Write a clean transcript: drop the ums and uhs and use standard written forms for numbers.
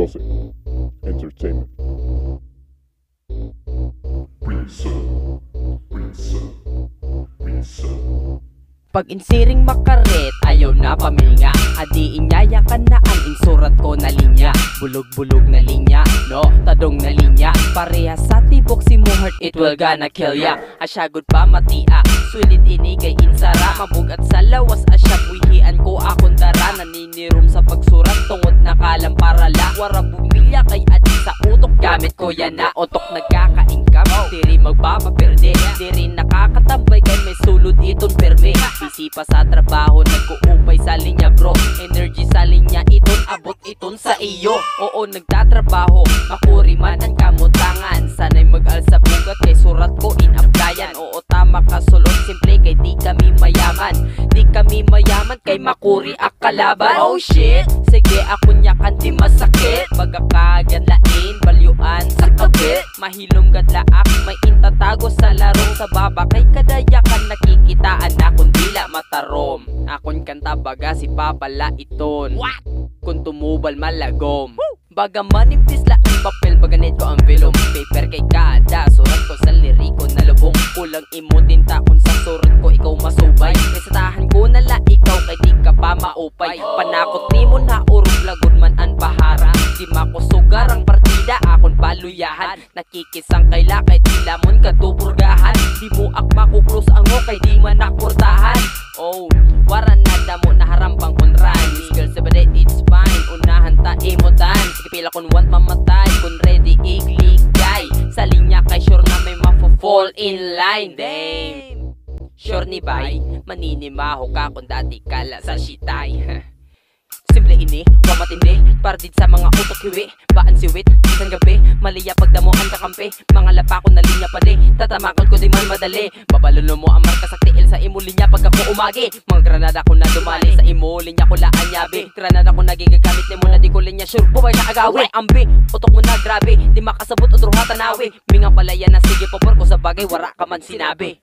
Jose Entertainment. Pag insiring makaret, ayaw na paminga. Adi inyaya ka na ang insurat ko na linya. Bulog-bulog na linya, no? Tadong na linya. Parehas sa tibok si Mohart, it will gonna kill ya. Asyagod pa matia, sulit ini kay insara. Mabugat sa lawas, asya buhian ko akong dara. Naninirom sa pagsurat, tungod na kalamparala. Wara bumilya kay adi sa utok, gamit ko yan na otok. Nagkaka-income, di rin magbabaperde. Di rin nakakatambay kay may sulod itong perme. Busy pa sa trabaho, nag-uupay sa linya bro. Energy sa linya iton, abot iton sa iyo. Oo, nagtatrabaho, makuri man ang kamutangan. Sana'y mag-al sa bugat, kay surat ko in-applyan. Oo, tama ka sulod, simple kay di kami mayaman. Di kami mayaman, kay makuri ak kalaban. Oh shit, sige ako nyakan di masakit. Magakagan lain, balyuan sa kabit. Mahilom gadlaak, may intatago sa larong. Sa baba kay kadayakan, nakikitaan na kundi matarom. Akon kanta baga si papala iton. What? Kung tumubal malagom. Baga manipis la ang papel, baga need ko ang film. Paper kay kada, surat ko sa liriko na lubong. Kulang imutin taon sa surat ko, ikaw masubay. Resetahan ko na la ikaw, kay di ka pa maupay. Panakot ni mo na urog lagod man ang bahara. Di makusugar ang partida, akon paluyahan. Nakikisang kay lakay, tila mon katupurgahan. Di mo ak makukrus ango, kay di man nakurtahan. Oh, waran na damo na harambang kunran. This girl sa badet, it's fine. Unahan ta imutan. Sige pila kung want mamatay, kung ready igligay. Sa linya kay sure na may mafo-fall in line. Damn, sure ni bay, maninimaho ka kung dati kala sa shitay. Simple ini, wamatindi, para din sa mga utok hiwi. Baan siwit, isang gabi, maliya pagdamuan kakampi. Mga lapa ko na linya pali, tatamakan ko di man madali. Babaluno mo ang marka sa tiil sa imo linya pag ako umagi. Mga granada ko na dumali, sa imo linya ko laan yabi. Granada ko nagigagamit ni mo na di ko linya, sure bubay na agawi. Ambi, utok mo na grabe, di makasabot o truha tanawi. Minga palaya na sige popor ko sa bagay, wara ka man sinabi.